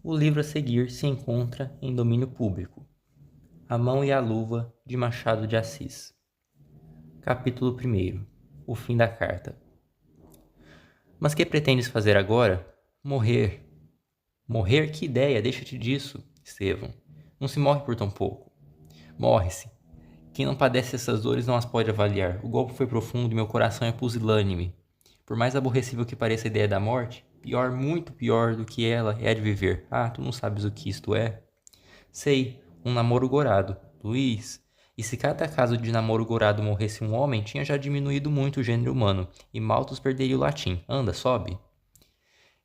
O livro a seguir se encontra em domínio público. A Mão e a Luva, de Machado de Assis. Capítulo 1. O fim da carta. Mas que pretendes fazer agora? Morrer. Morrer? Que ideia! Deixa-te disso, Estevão. Não se morre por tão pouco. Morre-se. Quem não padece essas dores não as pode avaliar. O golpe foi profundo e meu coração é pusilânime. Por mais aborrecível que pareça a ideia da morte, pior, muito pior do que ela é a de viver. Ah, tu não sabes o que isto é? Sei, um namoro gorado. Luiz, e se cada caso de namoro gorado morresse um homem, tinha já diminuído muito o gênero humano, e Malthus perderia o latim. Anda, sobe.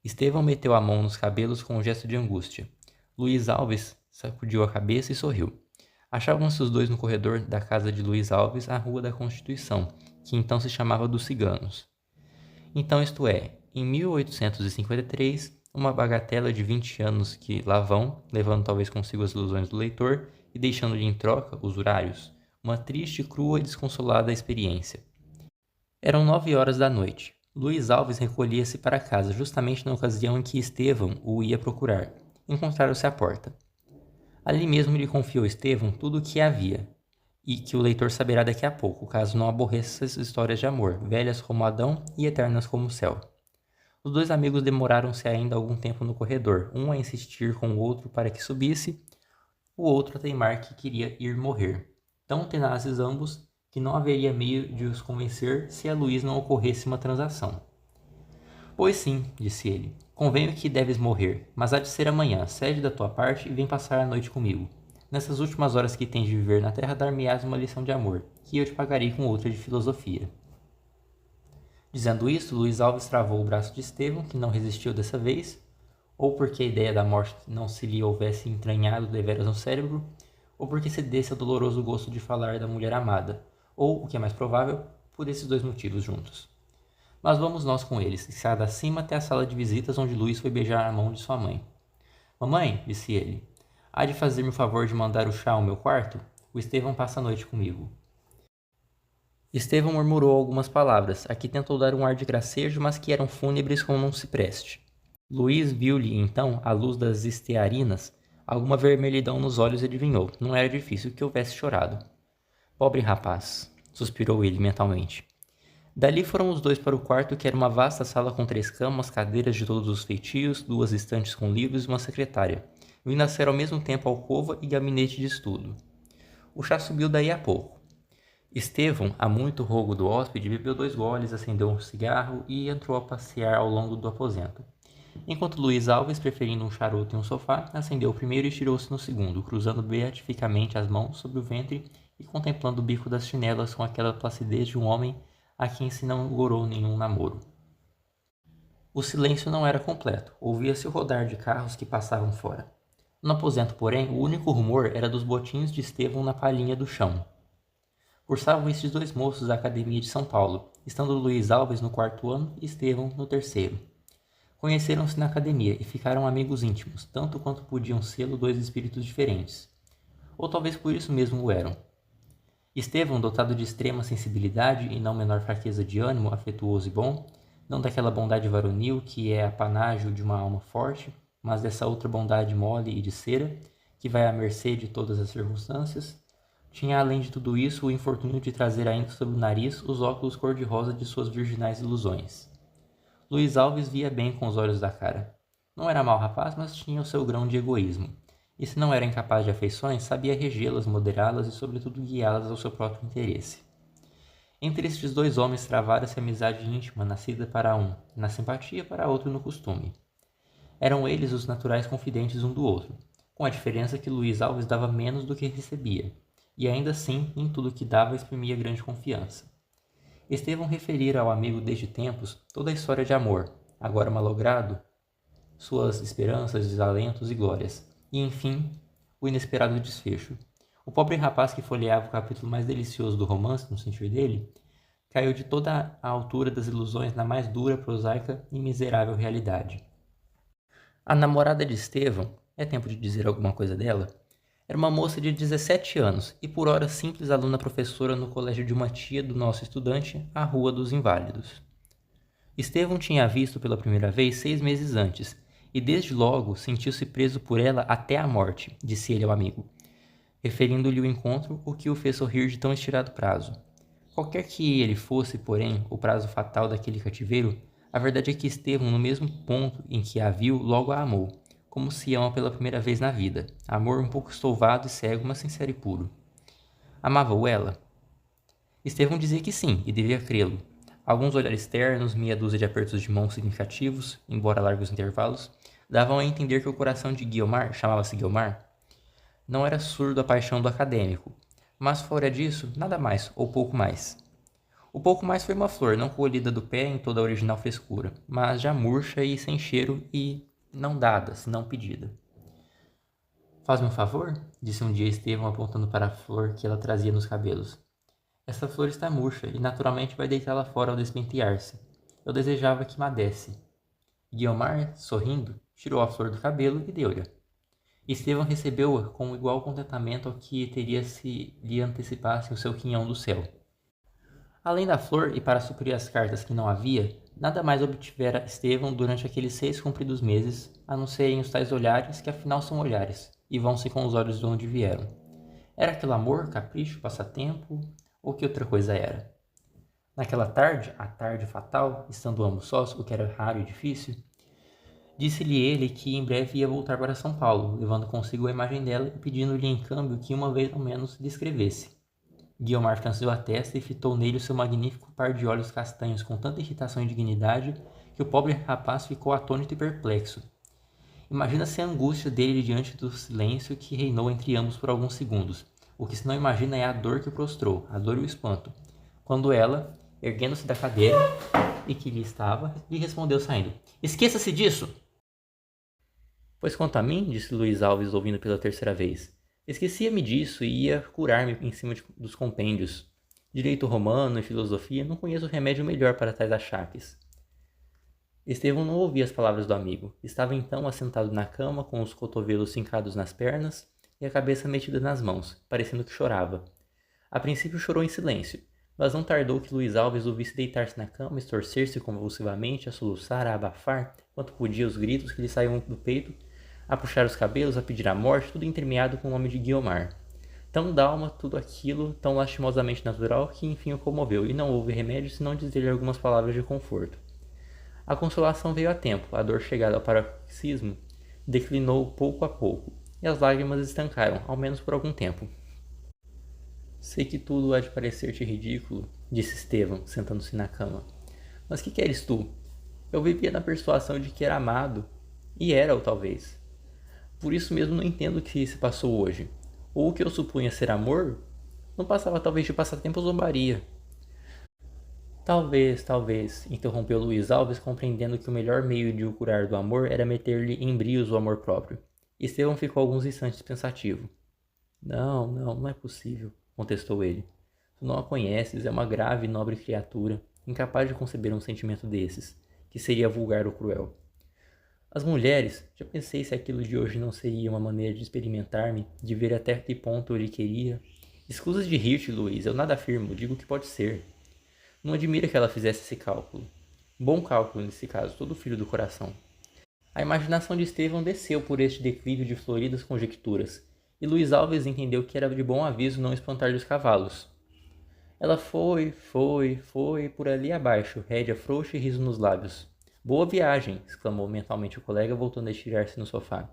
Estevão meteu a mão nos cabelos com um gesto de angústia. Luiz Alves sacudiu a cabeça e sorriu. Achavam-se os dois no corredor da casa de Luiz Alves, à Rua da Constituição, que então se chamava dos Ciganos. Então, isto é, em 1853, uma bagatela de 20 anos que lá vão, levando talvez consigo as ilusões do leitor e deixando-lhe em troca, usurários, uma triste, crua e desconsolada experiência. Eram 9 horas da noite. Luiz Alves recolhia-se para casa justamente na ocasião em que Estevão o ia procurar. Encontraram-se à porta. Ali mesmo lhe confiou Estevão tudo o que havia, e que o leitor saberá daqui a pouco, caso não aborreça essas histórias de amor, velhas como Adão e eternas como o céu. Os dois amigos demoraram-se ainda algum tempo no corredor, um a insistir com o outro para que subisse, o outro a teimar que queria ir morrer. Tão tenazes ambos, que não haveria meio de os convencer se a Luís não ocorresse uma transação. Pois sim, disse ele, convenho que deves morrer, mas há de ser amanhã, cede da tua parte e vem passar a noite comigo. Nessas últimas horas que tens de viver na terra, dar-me-ás uma lição de amor, que eu te pagarei com outra de filosofia. Dizendo isto, Luiz Alves travou o braço de Estevão, que não resistiu dessa vez, ou porque a ideia da morte não se lhe houvesse entranhado deveras no cérebro, ou porque cedesse ao doloroso gosto de falar da mulher amada, ou, o que é mais provável, por esses dois motivos juntos. Mas vamos nós com eles, escada acima até a sala de visitas onde Luís foi beijar a mão de sua mãe. Mamãe, disse ele, há de fazer-me o favor de mandar o chá ao meu quarto? O Estevão passa a noite comigo. Estevão murmurou algumas palavras, a que tentou dar um ar de gracejo, mas que eram fúnebres como um cipreste. Luís viu-lhe, então, à luz das estearinas, alguma vermelhidão nos olhos e adivinhou. Não era difícil que houvesse chorado. Pobre rapaz, suspirou ele mentalmente. Dali foram os dois para o quarto, que era uma vasta sala com 3 camas, cadeiras de todos os feitios, 2 estantes com livros e uma secretária, vindo a ser ao mesmo tempo alcova e gabinete de estudo. O chá subiu daí a pouco. Estevão, a muito rogo do hóspede, bebeu 2 goles, acendeu um cigarro e entrou a passear ao longo do aposento. Enquanto Luiz Alves, preferindo um charuto e um sofá, acendeu o primeiro e estirou-se no segundo, cruzando beatificamente as mãos sobre o ventre e contemplando o bico das chinelas com aquela placidez de um homem a quem se não gorou nenhum namoro. O silêncio não era completo, ouvia-se o rodar de carros que passavam fora. No aposento, porém, o único rumor era dos botins de Estevão na palhinha do chão. Cursavam estes 2 moços da Academia de São Paulo, estando Luiz Alves no 4º ano e Estevão no 3º. Conheceram-se na academia e ficaram amigos íntimos, tanto quanto podiam sê-lo 2 espíritos diferentes. Ou talvez por isso mesmo o eram. Estevão, dotado de extrema sensibilidade e não menor fraqueza de ânimo, afetuoso e bom, não daquela bondade varonil que é apanágio de uma alma forte, mas dessa outra bondade mole e de cera, que vai à mercê de todas as circunstâncias, tinha além de tudo isso o infortúnio de trazer ainda sob o nariz os óculos cor-de-rosa de suas virginais ilusões. Luiz Alves via bem com os olhos da cara. Não era mau rapaz, mas tinha o seu grão de egoísmo. E se não era incapaz de afeições, sabia regê-las, moderá-las e sobretudo guiá-las ao seu próprio interesse. Entre estes 2 homens travara-se amizade íntima, nascida para um na simpatia, para outro no costume. Eram eles os naturais confidentes um do outro, com a diferença que Luiz Alves dava menos do que recebia, e ainda assim, em tudo que dava, exprimia grande confiança. Estevão referira ao amigo desde tempos toda a história de amor, agora malogrado, suas esperanças, desalentos e glórias, e, enfim, o inesperado desfecho. O pobre rapaz que folheava o capítulo mais delicioso do romance, no sentir dele, caiu de toda a altura das ilusões na mais dura, prosaica e miserável realidade. A namorada de Estevão, é tempo de dizer alguma coisa dela, era uma moça de 17 anos e por ora simples aluna professora no colégio de uma tia do nosso estudante, à Rua dos Inválidos. Estevão tinha a visto pela primeira vez 6 meses antes, e desde logo sentiu-se preso por ela até a morte, disse ele ao amigo, referindo-lhe o encontro, o que o fez sorrir de tão estirado prazo. Qualquer que ele fosse, porém, o prazo fatal daquele cativeiro, a verdade é que Estevão, no mesmo ponto em que a viu, logo a amou, como se ama pela primeira vez na vida, amor um pouco estouvado e cego, mas sincero e puro. Amava-o ela? Estevão dizia que sim, e devia crê-lo. Alguns olhares ternos, meia dúzia de apertos de mãos significativos, embora largos intervalos, davam a entender que o coração de Guiomar, chamava-se Guiomar, não era surdo à paixão do acadêmico, mas fora disso, nada mais, ou pouco mais. O pouco mais foi uma flor, não colhida do pé em toda a original frescura, mas já murcha e sem cheiro e não dada, senão pedida. Faz-me um favor? Disse um dia Estevão apontando para a flor que ela trazia nos cabelos. Essa flor está murcha e naturalmente vai deitá-la fora ao despentear-se. Eu desejava que me a desse. Guiomar, sorrindo, tirou a flor do cabelo e deu-lhe. Estevão recebeu-a com igual contentamento ao que teria se lhe antecipasse o seu quinhão do céu. Além da flor, e para suprir as cartas que não havia, nada mais obtivera Estevão durante aqueles 6 compridos meses, a não serem os tais olhares, que afinal são olhares, e vão-se com os olhos de onde vieram. Era aquele amor, capricho, passatempo, ou que outra coisa era? Naquela tarde, a tarde fatal, estando ambos sós, o que era raro e difícil, disse-lhe ele que em breve ia voltar para São Paulo, levando consigo a imagem dela e pedindo-lhe em câmbio que uma vez ao menos lhe escrevesse. Guiomar franziu a testa e fitou nele o seu magnífico par de olhos castanhos com tanta irritação e dignidade que o pobre rapaz ficou atônito e perplexo. Imagina-se a angústia dele diante do silêncio que reinou entre ambos por alguns segundos. O que se não imagina é a dor que o prostrou, a dor e o espanto, quando ela, erguendo-se da cadeira e que lhe estava, lhe respondeu saindo: "Esqueça-se disso!" "Pois quanto a mim", disse Luiz Alves ouvindo pela terceira vez, "esquecia-me disso e ia curar-me em cima dos compêndios. Direito romano e filosofia, não conheço remédio melhor para tais achaques." Estevão não ouvia as palavras do amigo. Estava então assentado na cama, com os cotovelos fincados nas pernas e a cabeça metida nas mãos, parecendo que chorava. A princípio chorou em silêncio, mas não tardou que Luiz Alves o visse deitar-se na cama, estorcer-se convulsivamente, a soluçar, a abafar, quanto podia os gritos que lhe saíam do peito, a puxar os cabelos, a pedir a morte, tudo entremeado com o nome de Guiomar. Tão dálma tudo aquilo, tão lastimosamente natural, que enfim o comoveu, e não houve remédio senão dizer-lhe algumas palavras de conforto. A consolação veio a tempo, a dor chegada ao paroxismo declinou pouco a pouco, e as lágrimas estancaram, ao menos por algum tempo. "Sei que tudo há de parecer-te ridículo", disse Estevão, sentando-se na cama. "Mas que queres tu? Eu vivia na persuasão de que era amado, e era-o talvez. Por isso mesmo não entendo o que se passou hoje. Ou o que eu supunha ser amor, não passava talvez de passatempo ou zombaria." Talvez, interrompeu Luiz Alves, compreendendo que o melhor meio de o curar do amor era meter-lhe em brios o amor próprio. Estevão ficou alguns instantes pensativo. Não é possível", contestou ele. "Tu não a conheces, é uma grave e nobre criatura, incapaz de conceber um sentimento desses, que seria vulgar ou cruel. As mulheres, já pensei se aquilo de hoje não seria uma maneira de experimentar-me, de ver até que ponto eu lhe queria. Escusas de rir-te, Luiz, eu nada afirmo, digo que pode ser. Não admira que ela fizesse esse cálculo. Bom cálculo, nesse caso, todo filho do coração." A imaginação de Estevão desceu por este declive de floridas conjecturas, e Luiz Alves entendeu que era de bom aviso não espantar-lhe os cavalos. Ela foi, por ali abaixo, rédea frouxa e riso nos lábios. "Boa viagem!" exclamou mentalmente o colega, voltando a estirar-se no sofá.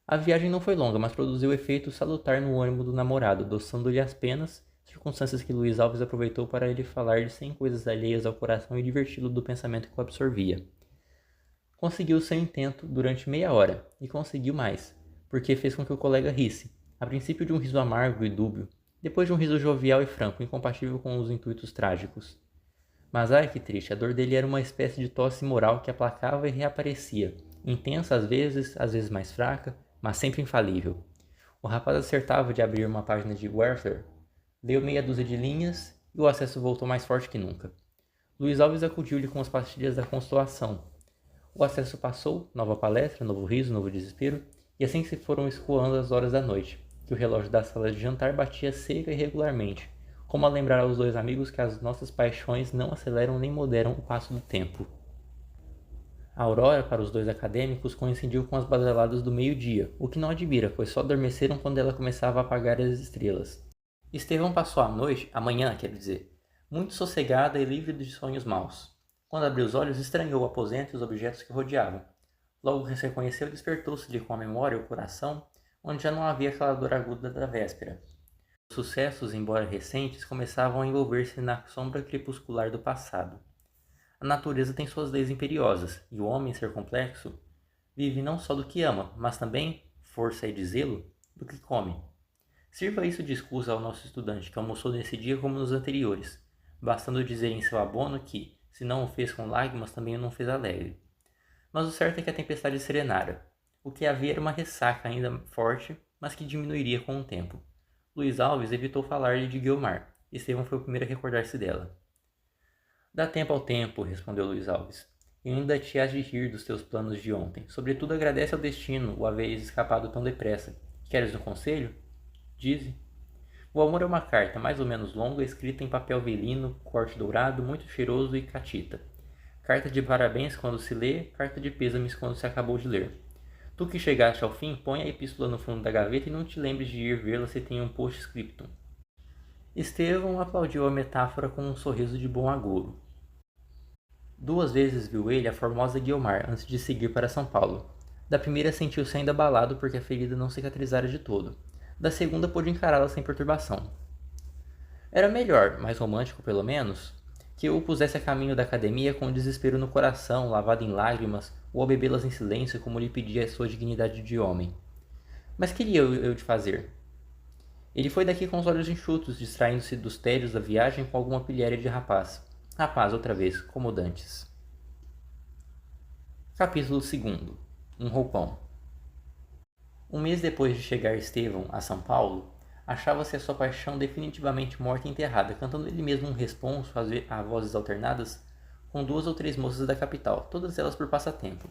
A viagem não foi longa, mas produziu efeito salutar no ânimo do namorado, adoçando-lhe as penas, circunstâncias que Luiz Alves aproveitou para lhe falar de 100 coisas alheias ao coração e diverti-lo do pensamento que o absorvia. Conseguiu seu intento durante meia hora, e conseguiu mais, porque fez com que o colega risse, a princípio de um riso amargo e dúbio, depois de um riso jovial e franco, incompatível com os intuitos trágicos. Mas ai que triste, a dor dele era uma espécie de tosse moral que aplacava e reaparecia, intensa às vezes mais fraca, mas sempre infalível. O rapaz acertava de abrir uma página de Werther, leu meia dúzia de linhas e o acesso voltou mais forte que nunca. Luiz Alves acudiu-lhe com as pastilhas da consolação. O acesso passou, nova palestra, novo riso, novo desespero, e assim se foram escoando as horas da noite, que o relógio da sala de jantar batia seca e regularmente, como a lembrar aos dois amigos que as nossas paixões não aceleram nem moderam o passo do tempo. A aurora, para os dois acadêmicos, coincidiu com as badaladas do meio-dia, o que não admira, pois só adormeceram quando ela começava a apagar as estrelas. Estevão passou a manhã, quero dizer, muito sossegada e livre de sonhos maus. Quando abriu os olhos, estranhou o aposento e os objetos que rodeavam. Logo que se reconheceu, despertou-se-lhe com a memória o coração, onde já não havia aquela dor aguda da véspera. Os sucessos, embora recentes, começavam a envolver-se na sombra crepuscular do passado. A natureza tem suas leis imperiosas, e o homem, ser complexo, vive não só do que ama, mas também, força é dizê-lo, do que come. Sirva isso de excusa ao nosso estudante, que almoçou nesse dia como nos anteriores, bastando dizer em seu abono que, se não o fez com lágrimas, também o não fez alegre. Mas o certo é que a tempestade serenara. O que havia era uma ressaca ainda forte, mas que diminuiria com o tempo. Luiz Alves evitou falar-lhe de Guiomar. Estevão foi o primeiro a recordar-se dela. Dá tempo ao tempo, respondeu Luiz Alves. E ainda te hás de rir dos teus planos de ontem. Sobretudo agradece ao destino o haveres escapado tão depressa. Queres um conselho? Dize. O amor é uma carta mais ou menos longa, escrita em papel velino, corte dourado, muito cheiroso e catita. Carta de parabéns quando se lê, carta de pêsames quando se acabou de ler. Tu que chegaste ao fim, põe a epístola no fundo da gaveta e não te lembres de ir vê-la se tem um postscriptum. Estevão aplaudiu a metáfora com um sorriso de bom agouro. 2 vezes viu ele a formosa Guiomar antes de seguir para São Paulo. Da primeira sentiu-se ainda abalado porque a ferida não cicatrizara de todo. Da segunda pôde encará-la sem perturbação. Era melhor, mais romântico pelo menos, que eu o pusesse a caminho da academia com o desespero no coração, lavado em lágrimas, ou a bebê-las em silêncio como lhe pedia a sua dignidade de homem. Mas queria eu de fazer? Ele foi daqui com os olhos enxutos, distraindo-se dos tédios da viagem com alguma pilhéria de rapaz. Rapaz, outra vez, como dantes. Capítulo 2. Um roupão. Um mês depois de chegar Estevão a São Paulo, achava-se a sua paixão definitivamente morta e enterrada, cantando ele mesmo um responso a vozes alternadas com 2 ou 3 moças da capital, todas elas por passatempo.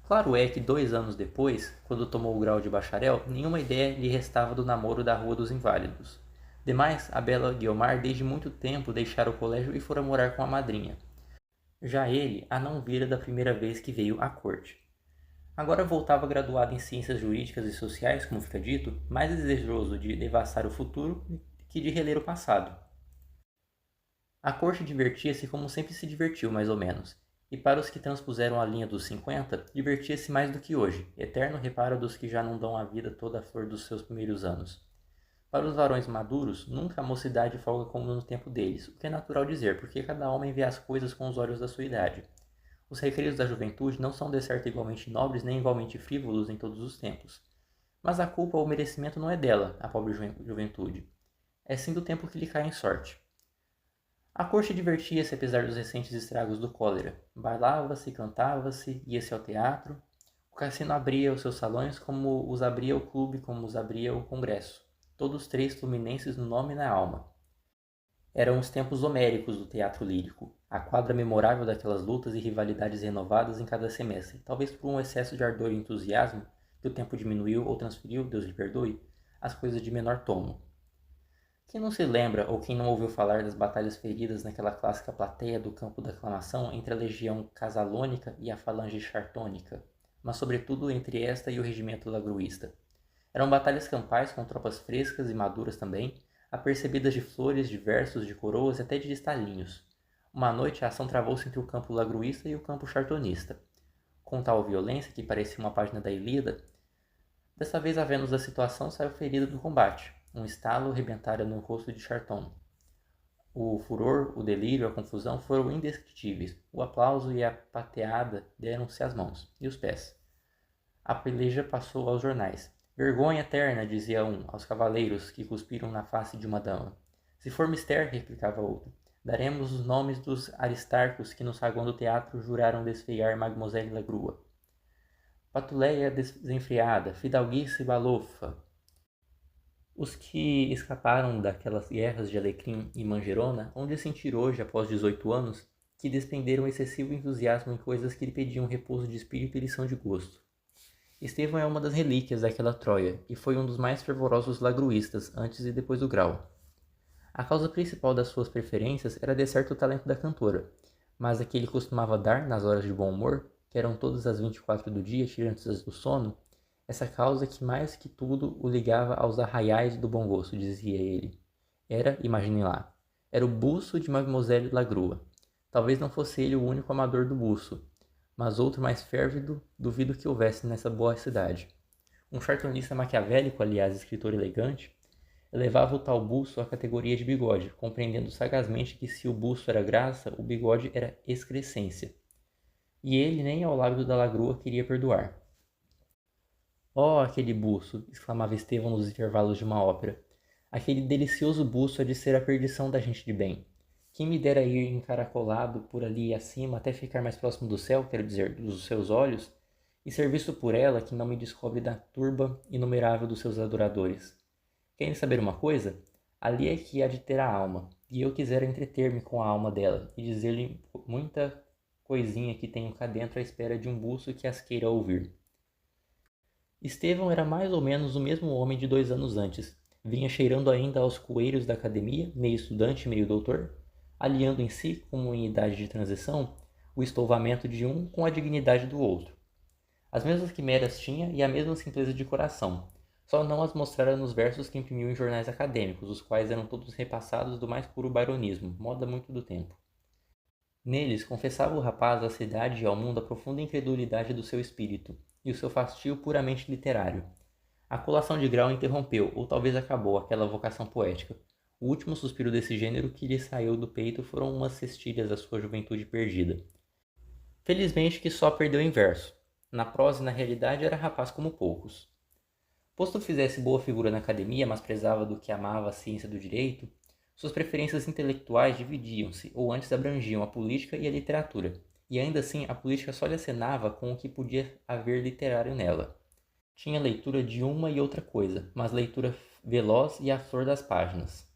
Claro é que 2 anos depois, quando tomou o grau de bacharel, nenhuma ideia lhe restava do namoro da Rua dos Inválidos. Demais, a bela Guiomar desde muito tempo deixara o colégio e fora morar com a madrinha. Já ele a não vira da primeira vez que veio à corte. Agora voltava graduado em ciências jurídicas e sociais, como fica dito, mais desejoso de devassar o futuro que de reler o passado. A corte divertia-se como sempre se divertiu, mais ou menos, e para os que transpuseram a linha dos 50, divertia-se mais do que hoje, eterno reparo dos que já não dão à vida toda a flor dos seus primeiros anos. Para os varões maduros, nunca a mocidade folga como no tempo deles, o que é natural dizer, porque cada homem vê as coisas com os olhos da sua idade. Os recreios da juventude não são de certo igualmente nobres nem igualmente frívolos em todos os tempos. Mas a culpa ou o merecimento não é dela, a pobre juventude. É sim do tempo que lhe cai em sorte. A corte divertia-se apesar dos recentes estragos do cólera. Bailava-se, cantava-se, ia-se ao teatro. O cassino abria os seus salões como os abria o clube, como os abria o congresso. Todos 3 fluminenses no nome e na alma. Eram os tempos homéricos do teatro lírico, a quadra memorável daquelas lutas e rivalidades renovadas em cada semestre, talvez por um excesso de ardor e entusiasmo, que o tempo diminuiu ou transferiu, Deus lhe perdoe, as coisas de menor tomo. Quem não se lembra ou quem não ouviu falar das batalhas feridas naquela clássica plateia do campo da aclamação entre a legião casalônica e a falange chartônica, mas sobretudo entre esta e o regimento lagruísta? Eram batalhas campais com tropas frescas e maduras também, apercebidas de flores, de versos, de coroas e até de estalinhos. Uma noite a ação travou-se entre o campo lagruísta e o campo chartonista, com tal violência que parecia uma página da Ilíada. Dessa vez a Vênus da situação saiu ferida do combate. Um estalo rebentara no rosto de Charton. O furor, o delírio, a confusão foram indescritíveis. O aplauso e a pateada deram-se as mãos e os pés. A peleja passou aos jornais. Vergonha eterna, dizia um, aos cavaleiros que cuspiram na face de uma dama. Se for mister, replicava outro, daremos os nomes dos aristarcos que no saguão do teatro juraram desfeiar Mademoiselle Lagrua. Patuleia desenfreada, fidalguice balofa. Os que escaparam daquelas guerras de Alecrim e Mangerona, onde sentir hoje, após 18 anos, que despenderam excessivo entusiasmo em coisas que lhe pediam repouso de espírito e lição de gosto. Estevão é uma das relíquias daquela Troia, e foi um dos mais fervorosos lagruístas, antes e depois do grau. A causa principal das suas preferências era de certo o talento da cantora, mas a que ele costumava dar, nas horas de bom humor, que eram todas as 24 do dia, tirando as do sono, essa causa que mais que tudo o ligava aos arraiais do bom gosto, dizia ele. Era, imaginem lá, era o buço de Mademoiselle Lagrua. Talvez não fosse ele o único amador do buço, mas outro mais férvido duvido que houvesse nessa boa cidade. Um chartonista maquiavélico, aliás, escritor elegante, elevava o tal buço à categoria de bigode, compreendendo sagazmente que se o buço era graça, o bigode era excrescência. E ele nem ao lábio da Lagrua queria perdoar. Oh, aquele buço! Exclamava Estevão nos intervalos de uma ópera. Aquele delicioso buço é de ser a perdição da gente de bem. Quem me dera ir encaracolado por ali acima até ficar mais próximo do céu, quero dizer, dos seus olhos, e ser visto por ela que não me descobre da turba inumerável dos seus adoradores. Querem saber uma coisa? Ali é que há de ter a alma, e eu quisera entreter-me com a alma dela, e dizer-lhe muita coisinha que tenho cá dentro à espera de um buço que as queira ouvir. Estevão era mais ou menos o mesmo homem de 2 anos antes. Vinha cheirando ainda aos coeiros da academia, meio estudante, meio doutor, aliando em si, como em idade de transição, o estouvamento de um com a dignidade do outro. As mesmas quimeras tinha e a mesma simpleza de coração, só não as mostrara nos versos que imprimiu em jornais acadêmicos, os quais eram todos repassados do mais puro byronismo, moda muito do tempo. Neles confessava o rapaz à cidade e ao mundo a profunda incredulidade do seu espírito, e o seu fastio puramente literário. A colação de grau interrompeu, ou talvez acabou, aquela vocação poética. O último suspiro desse gênero que lhe saiu do peito foram umas cestilhas da sua juventude perdida. Felizmente que só perdeu em verso. Na prosa e na realidade era rapaz como poucos. Posto fizesse boa figura na academia, mas prezava do que amava a ciência do direito, suas preferências intelectuais dividiam-se, ou antes abrangiam a política e a literatura, e ainda assim a política só lhe acenava com o que podia haver literário nela. Tinha leitura de uma e outra coisa, mas leitura veloz e à flor das páginas.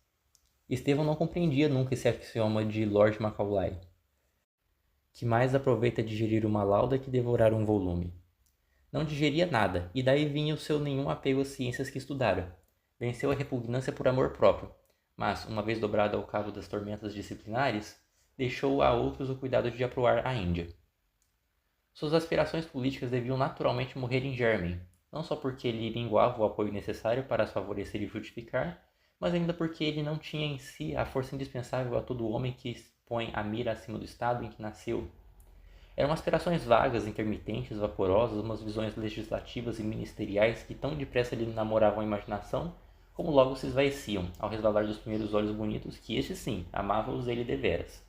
Estevão não compreendia nunca esse axioma de Lord Macaulay, que mais aproveita digerir uma lauda que devorar um volume. Não digeria nada, e daí vinha o seu nenhum apego às ciências que estudara. Venceu a repugnância por amor próprio, mas, uma vez dobrado ao cabo das tormentas disciplinares, deixou a outros o cuidado de aproar a Índia. Suas aspirações políticas deviam naturalmente morrer em germe, não só porque lhe linguava o apoio necessário para as favorecer e frutificar, mas ainda porque ele não tinha em si a força indispensável a todo homem que põe a mira acima do estado em que nasceu. Eram aspirações vagas, intermitentes, vaporosas, umas visões legislativas e ministeriais que tão depressa lhe namoravam a imaginação, como logo se esvaeciam, ao resvalar dos primeiros olhos bonitos, que este sim, amava-os ele deveras.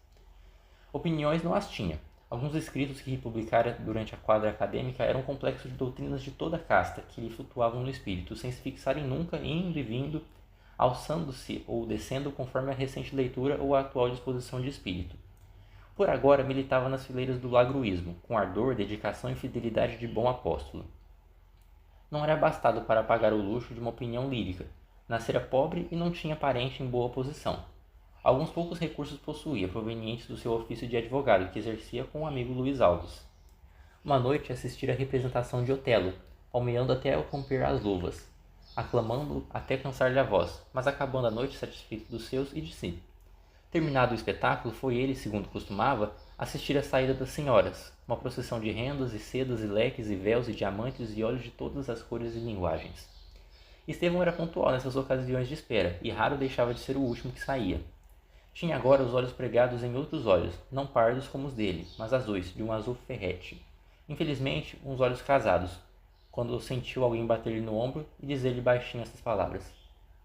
Opiniões não as tinha. Alguns escritos que publicara durante a quadra acadêmica eram complexos de doutrinas de toda a casta, que lhe flutuavam no espírito, sem se fixarem nunca, indo e vindo, alçando-se ou descendo conforme a recente leitura ou a atual disposição de espírito. Por agora militava nas fileiras do lagruísmo, com ardor, dedicação e fidelidade de bom apóstolo. Não era bastado para pagar o luxo de uma opinião lírica. Nascera pobre e não tinha parente em boa posição. Alguns poucos recursos possuía, provenientes do seu ofício de advogado, que exercia com o amigo Luís Alves. Uma noite assistira à representação de Otelo, palmeando até romper as luvas, aclamando até cansar-lhe a voz, mas acabando a noite satisfeito dos seus e de si. Terminado o espetáculo, foi ele, segundo costumava, assistir à saída das senhoras, uma procissão de rendas e sedas e leques e véus e diamantes e olhos de todas as cores e linguagens. Estevão era pontual nessas ocasiões de espera, e raro deixava de ser o último que saía. Tinha agora os olhos pregados em outros olhos, não pardos como os dele, mas azuis, de um azul ferrete. Infelizmente, uns olhos casados, quando sentiu alguém bater-lhe no ombro e dizer-lhe baixinho essas palavras: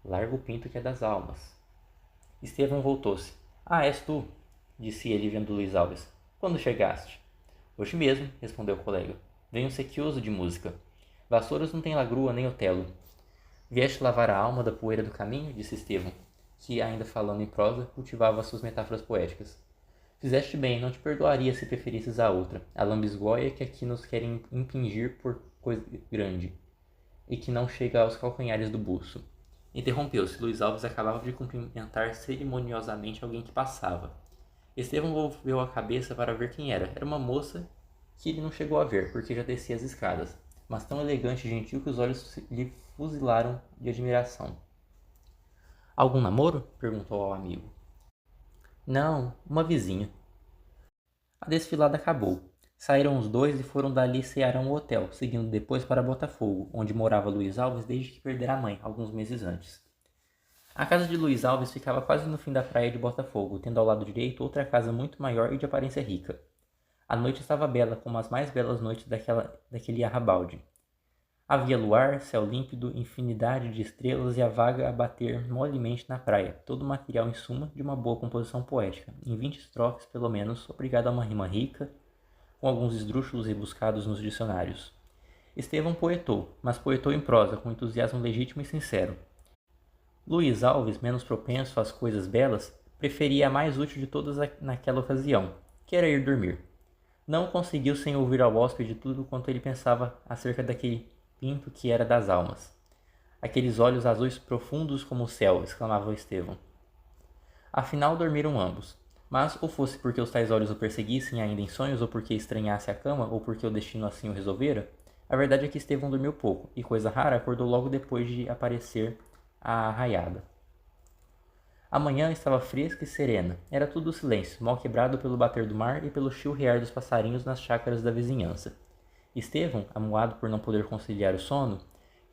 "Larga o pinto que é das almas." Estevão voltou-se. "Ah, és tu", disse ele vendo Luís Alves. "Quando chegaste?" "Hoje mesmo", respondeu o colega. "Venho sequioso de música. Vassouras não tem Lagrua nem Otelo." "Vieste lavar a alma da poeira do caminho?" disse Estevão, que, ainda falando em prosa, cultivava suas metáforas poéticas. "Fizeste bem, não te perdoaria se preferisses a outra, a lambisgoia que aqui nos querem impingir por coisa grande, e que não chega aos calcanhares do buço." Interrompeu-se. Luís Alves acabava de cumprimentar cerimoniosamente alguém que passava. Estevão volveu a cabeça para ver quem era. Era uma moça que ele não chegou a ver, porque já descia as escadas, mas tão elegante e gentil que os olhos lhe fuzilaram de admiração. "Algum namoro?" perguntou ao amigo. "Não, uma vizinha." A desfilada acabou. Saíram os dois e foram dali cearam o hotel, seguindo depois para Botafogo, onde morava Luiz Alves desde que perdera a mãe, alguns meses antes. A casa de Luiz Alves ficava quase no fim da praia de Botafogo, tendo ao lado direito outra casa muito maior e de aparência rica. A noite estava bela, como as mais belas noites daquele arrabalde. Havia luar, céu límpido, infinidade de estrelas e a vaga a bater molemente na praia, todo o material em suma de uma boa composição poética, em 20 estrofes pelo menos, obrigado a uma rima rica, com alguns esdrúxulos rebuscados nos dicionários. Estevão poetou, mas poetou em prosa, com entusiasmo legítimo e sincero. Luiz Alves, menos propenso às coisas belas, preferia a mais útil de todas naquela ocasião, que era ir dormir. Não conseguiu sem ouvir ao hóspede tudo quanto ele pensava acerca daquele pinto que era das almas. Aqueles olhos azuis profundos como o céu, exclamava Estevão. Afinal dormiram ambos, mas ou fosse porque os tais olhos o perseguissem ainda em sonhos, ou porque estranhasse a cama, ou porque o destino assim o resolvera, a verdade é que Estevão dormiu pouco, e coisa rara, acordou logo depois de aparecer a arraiada. A manhã estava fresca e serena. Era tudo silêncio, mal quebrado pelo bater do mar e pelo chilrear dos passarinhos nas chácaras da vizinhança. Estevão, amuado por não poder conciliar o sono,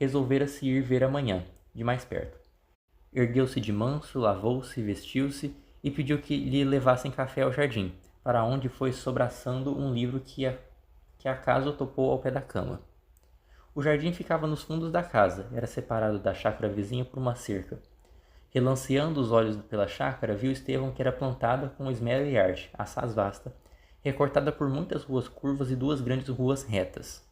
resolvera-se ir ver a manhã, de mais perto. Ergueu-se de manso, lavou-se, vestiu-se e pediu que lhe levassem café ao jardim, para onde foi sobraçando um livro que acaso topou ao pé da cama. O jardim ficava nos fundos da casa, era separado da chácara vizinha por uma cerca. Relanceando os olhos pela chácara, viu Estevão que era plantada com esmero e arte, assaz vasta, recortada por muitas ruas curvas e 2 grandes ruas retas.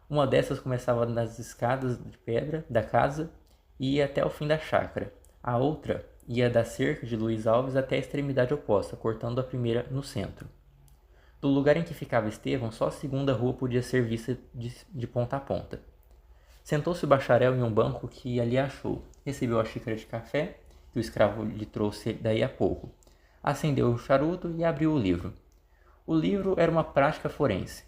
Uma dessas começava nas escadas de pedra da casa e ia até o fim da chácara. A outra ia da cerca de Luiz Alves até a extremidade oposta, cortando a primeira no centro. Do lugar em que ficava Estevão, só a segunda rua podia ser vista de ponta a ponta. Sentou-se o bacharel em um banco que ali achou. Recebeu a xícara de café, que o escravo lhe trouxe daí a pouco. Acendeu o charuto e abriu o livro. O livro era uma prática forense.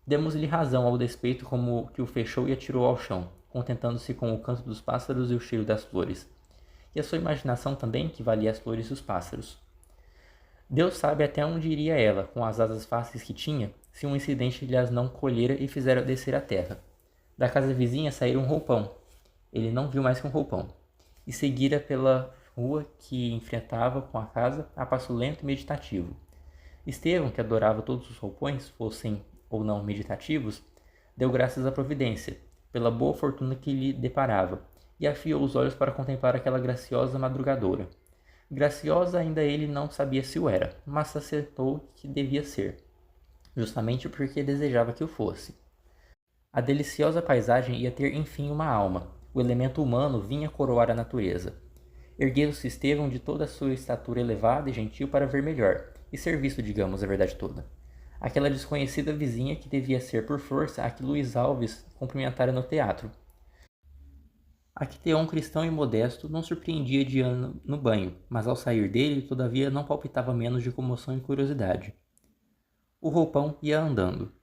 Demos-lhe razão ao despeito como que o fechou e atirou ao chão, contentando-se com o canto dos pássaros e o cheiro das flores. E a sua imaginação também, que valia as flores e os pássaros. Deus sabe até onde iria ela, com as asas fáceis que tinha, se um incidente lhe as não colhera e fizera descer à terra. Da casa vizinha saíra um roupão. Ele não viu mais que um roupão. E seguira pela rua que enfrentava com a casa a passo lento e meditativo. Estevão, que adorava todos os roupões, fossem ou não meditativos, deu graças à providência, pela boa fortuna que lhe deparava, e afiou os olhos para contemplar aquela graciosa madrugadora. Graciosa ainda ele não sabia se o era, mas acertou que devia ser, justamente porque desejava que o fosse. A deliciosa paisagem ia ter enfim uma alma, o elemento humano vinha coroar a natureza. Ergueu-se Estevão de toda a sua estatura elevada e gentil para ver melhor, e ser visto, digamos, a verdade toda. Aquela desconhecida vizinha que devia ser, por força, a que Luiz Alves cumprimentara no teatro. Acteon, cristão e modesto, não surpreendia de ano no banho, mas ao sair dele, todavia, não palpitava menos de comoção e curiosidade. O roupão ia andando.